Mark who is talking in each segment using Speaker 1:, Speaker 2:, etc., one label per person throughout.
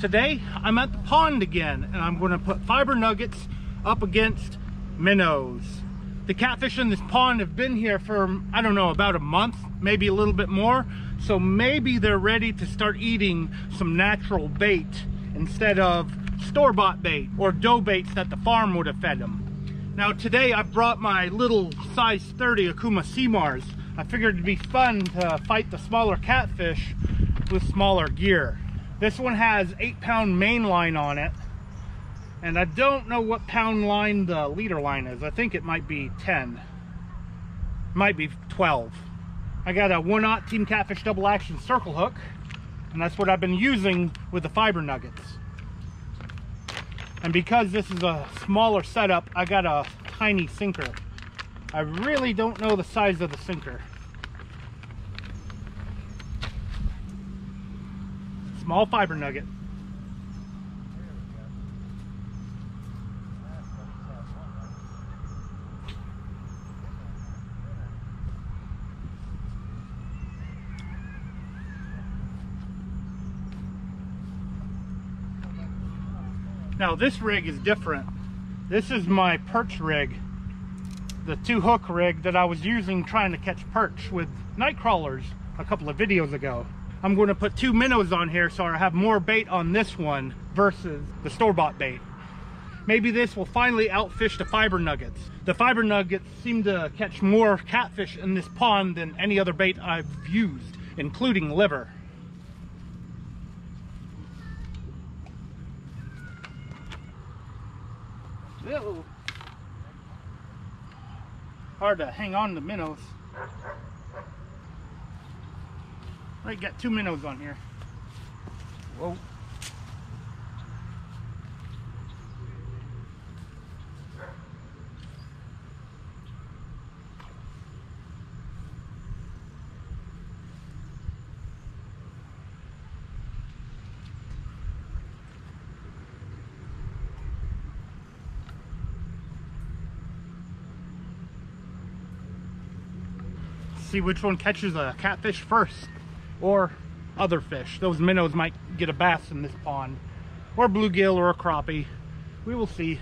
Speaker 1: Today, I'm at the pond again, and I'm going to put fiber nuggets up against minnows. The catfish in this pond have been here for, I don't know, about a month, maybe a little bit more. So maybe they're ready to start eating some natural bait instead of store-bought bait or dough baits that the farm would have fed them. Now today I brought my little size 30 Akuma Sea Mars. I figured it'd be fun to fight the smaller catfish with smaller gear. This one has 8-pound main line on it, and I don't know what pound line the leader line is. I think it might be 10, might be 12. I got a 1/0 Team Catfish double action circle hook, and that's what I've been using with the fiber nuggets. And because this is a smaller setup, I got a tiny sinker. I really don't know the size of the sinker. Small fiber nugget. Now this rig is different. This is my perch rig, the 2-hook rig that I was using trying to catch perch with night crawlers a couple of videos ago. I'm going to put 2 minnows on here so I have more bait on this one versus the store-bought bait. Maybe this will finally outfish the fiber nuggets. The fiber nuggets seem to catch more catfish in this pond than any other bait I've used, including liver. Ew. Hard to hang on to minnows. I got 2 minnows on here. Whoa. See which one catches a catfish first, or other fish. Those minnows might get a bass in this pond, or bluegill, or a crappie. We will see.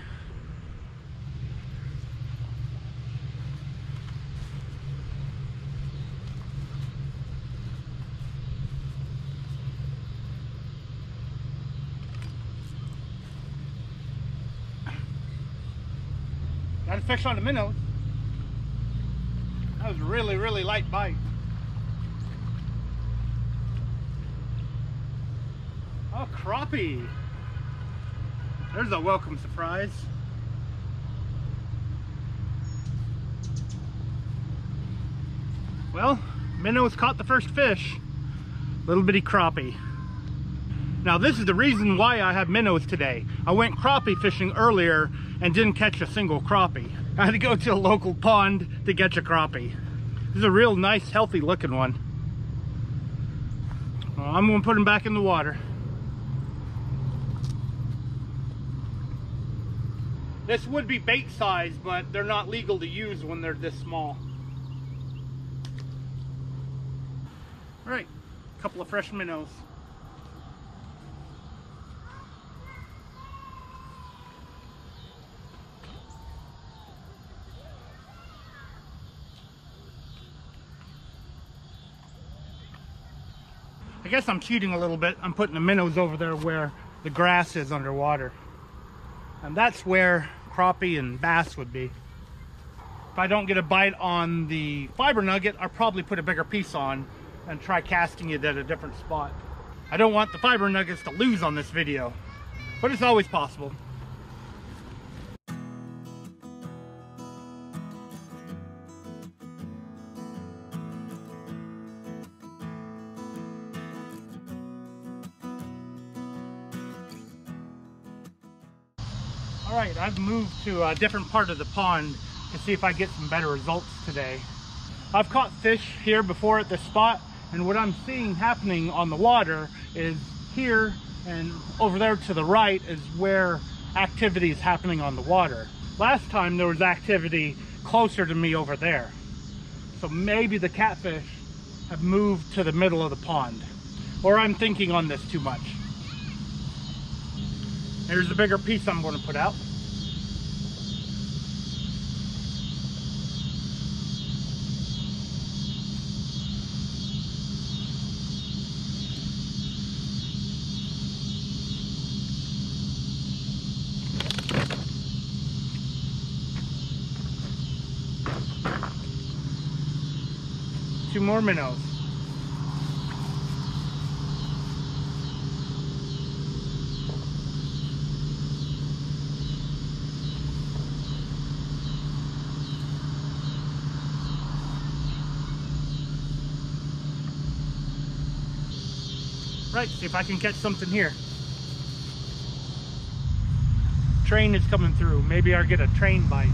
Speaker 1: Got a fish on the minnows. That was a really light bite. Oh, crappie. There's a welcome surprise. Well, minnows caught the first fish. Little bitty crappie. Now this is the reason why I have minnows today. I went crappie fishing earlier and didn't catch a single crappie. I had to go to a local pond to catch a crappie. This is a real nice, healthy looking one. Well, I'm gonna put him back in the water. This would be bait size, but they're not legal to use when they're this small. All right, a couple of fresh minnows. I guess I'm cheating a little bit. I'm putting the minnows over there where the grass is underwater. And that's where crappie and bass would be. If I don't get a bite on the fiber nugget, I'll probably put a bigger piece on and try casting it at a different spot. I don't want the fiber nuggets to lose on this video, but it's always possible. All right, I've moved to a different part of the pond to see if I get some better results today. I've caught fish here before at this spot, and what I'm seeing happening on the water is here and over there to the right is where activity is happening on the water. Last time there was activity closer to me over there. So maybe the catfish have moved to the middle of the pond. Or I'm thinking on this too much. Here's the bigger piece I'm going to put out. Two more minnows. Right, see if I can catch something here. Train is coming through. Maybe I'll get a train bite.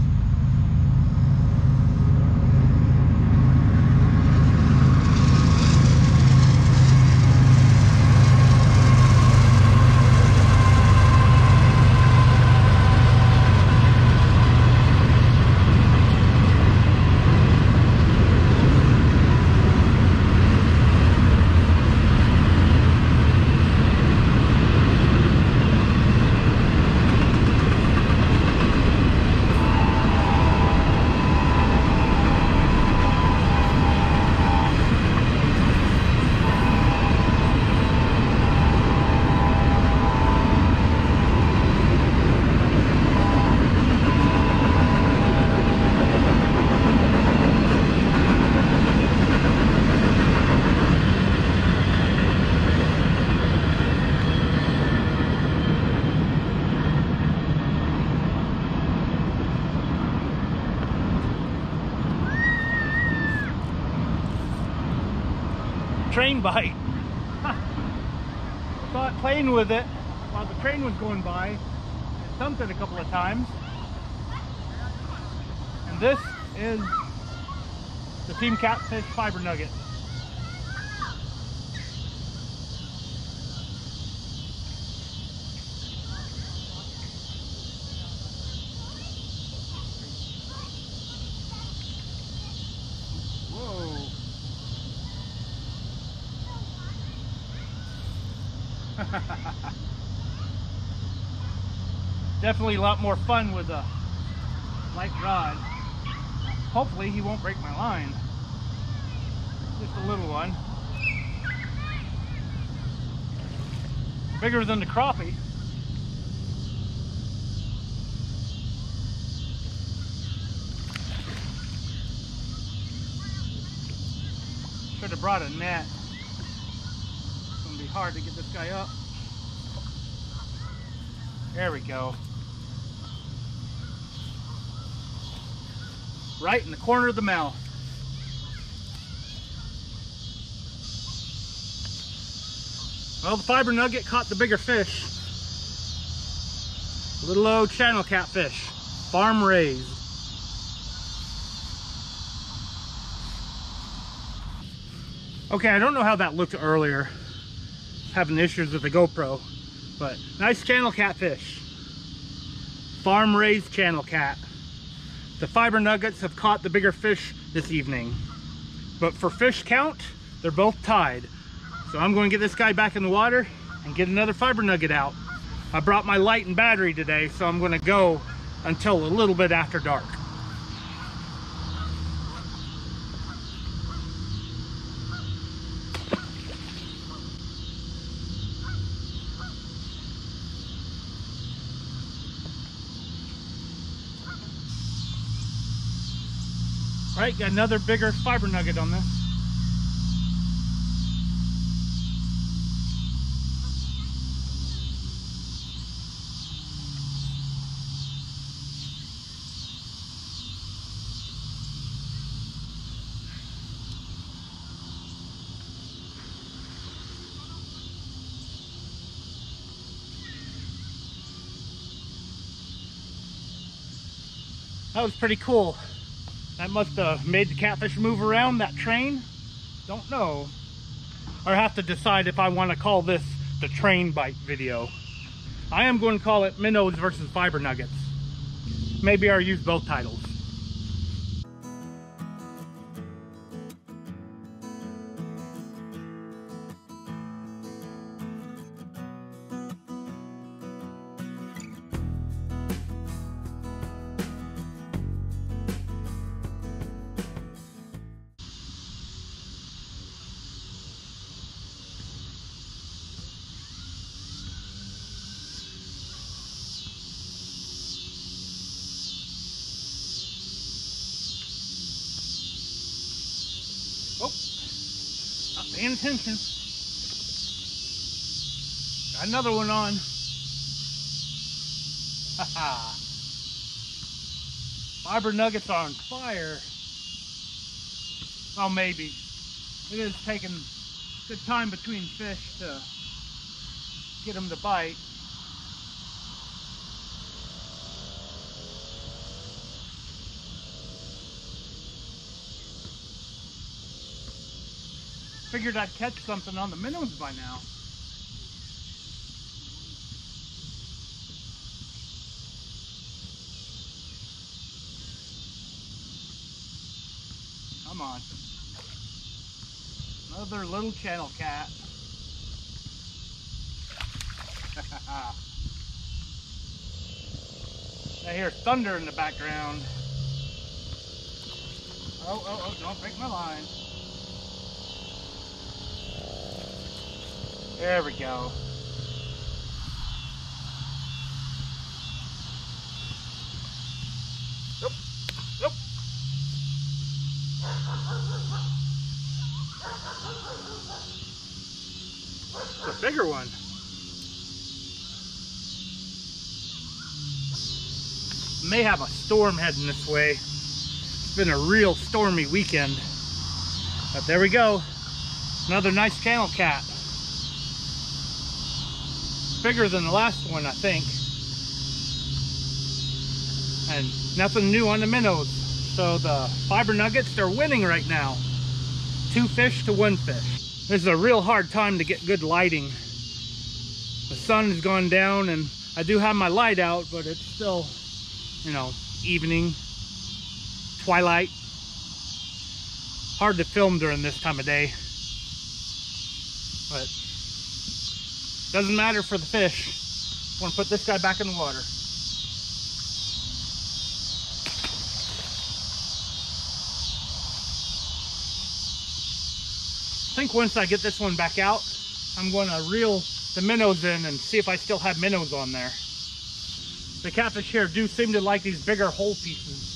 Speaker 1: Train bite. Thought playing with it while the train was going by. It thumped it a couple of times. And this is the Team Catfish Fiber Nugget. Definitely a lot more fun with a light rod. Hopefully he won't break my line. Just a little one. Bigger than the crappie. Should have brought a net. It's gonna be hard to get this guy up. There we go. Right in the corner of the mouth. Well, the fiber nugget caught the bigger fish. Little old channel catfish, farm raised. Okay, I don't know how that looked earlier, having issues with the GoPro, but nice channel catfish. Farm raised channel cat. The fiber nuggets have caught the bigger fish this evening, but for fish count, they're both tied. So I'm going to get this guy back in the water and get another fiber nugget out. I brought my light and battery today, so I'm going to go until a little bit after dark. All right, got another bigger fiber nugget on this. That was pretty cool. That must have made the catfish move around that train. Don't know. Or have to decide if I want to call this the train bite video. I am going to call it Minnows versus Fiber Nuggets. Maybe I'll use both titles. paying attention. Got another one on. Haha. Fiber nuggets are on fire. Well, maybe. It is taking good time between fish to get them to bite. Figured I'd catch something on the minnows by now. Come on. Another little channel cat. I hear thunder in the background. Oh, don't break my line. There we go. Nope. It's a bigger one. May have a storm heading this way. It's been a real stormy weekend. But there we go. Another nice channel cat. Bigger than the last one, I think. And nothing new on the minnows. So the fiber nuggets, they're winning right now. 2 fish to 1 fish. This is a real hard time to get good lighting. The sun has gone down and I do have my light out, but it's still, you know, evening, twilight. Hard to film during this time of day. But doesn't matter for the fish. I want to put this guy back in the water. I think once I get this one back out, I'm going to reel the minnows in and see if I still have minnows on there. The catfish here do seem to like these bigger whole pieces.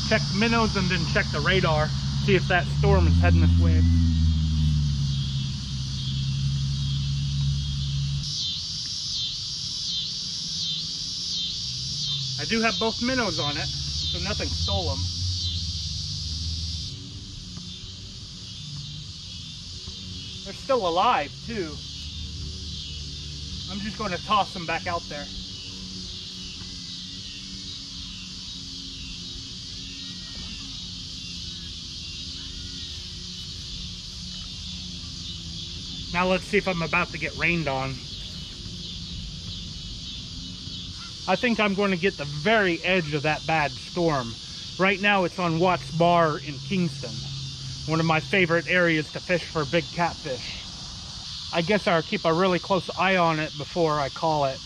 Speaker 1: Check the minnows and then check the radar, see if that storm is heading this way. I do have both minnows on it, so nothing stole them. They're still alive too. I'm just going to toss them back out there. Now let's see if I'm about to get rained on. I think I'm going to get the very edge of that bad storm. Right now it's on Watts Bar in Kingston, one of my favorite areas to fish for big catfish. I guess I'll keep a really close eye on it before I call it.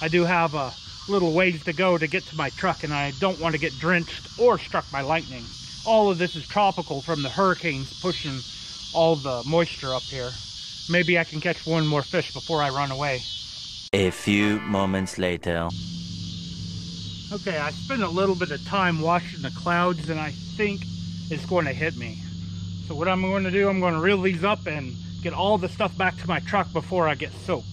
Speaker 1: I do have a little ways to go to get to my truck and I don't want to get drenched or struck by lightning. All of this is tropical from the hurricanes pushing all the moisture up here. Maybe I can catch one more fish before I run away.
Speaker 2: A few moments later.
Speaker 1: Okay, I spent a little bit of time watching the clouds and I think it's going to hit me. So what I'm going to do, I'm going to reel these up and get all the stuff back to my truck before I get soaked.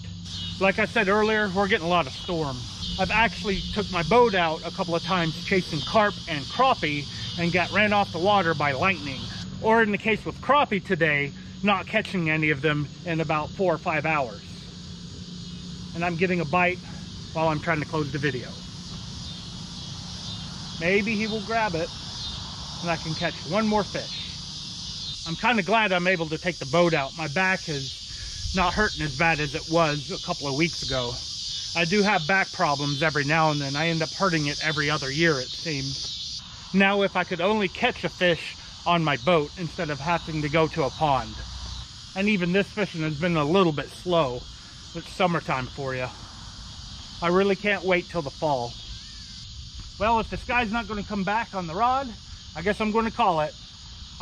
Speaker 1: Like I said earlier, we're getting a lot of storm. I've actually took my boat out a couple of times chasing carp and crappie and got ran off the water by lightning. Or in the case with crappie today, not catching any of them in about 4 or 5 hours. And I'm getting a bite while I'm trying to close the video. Maybe he will grab it and I can catch one more fish. I'm kind of glad I'm able to take the boat out. My back is not hurting as bad as it was a couple of weeks ago. I do have back problems every now and then. I end up hurting it every other year, it seems. Now, if I could only catch a fish on my boat instead of having to go to a pond. And even this fishing has been a little bit slow. It's summertime for you. I really can't wait till the fall. Well, if this guy's not going to come back on the rod, I guess I'm going to call it.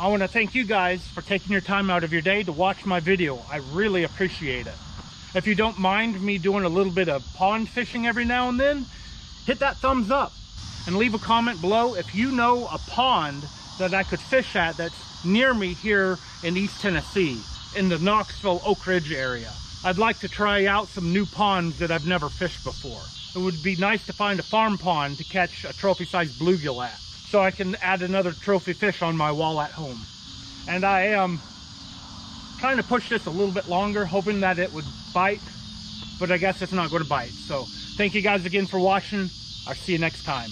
Speaker 1: I want to thank you guys for taking your time out of your day to watch my video. I really appreciate it. If you don't mind me doing a little bit of pond fishing every now and then, hit that thumbs up and leave a comment below if you know a pond that I could fish at that's near me here in East Tennessee, in the Knoxville Oak Ridge area. I'd like to try out some new ponds that I've never fished before. It would be nice to find a farm pond to catch a trophy-sized bluegill at, so I can add another trophy fish on my wall at home. And I am trying to push this a little bit longer, hoping that it would bite, but I guess it's not going to bite. So thank you guys again for watching. I'll see you next time.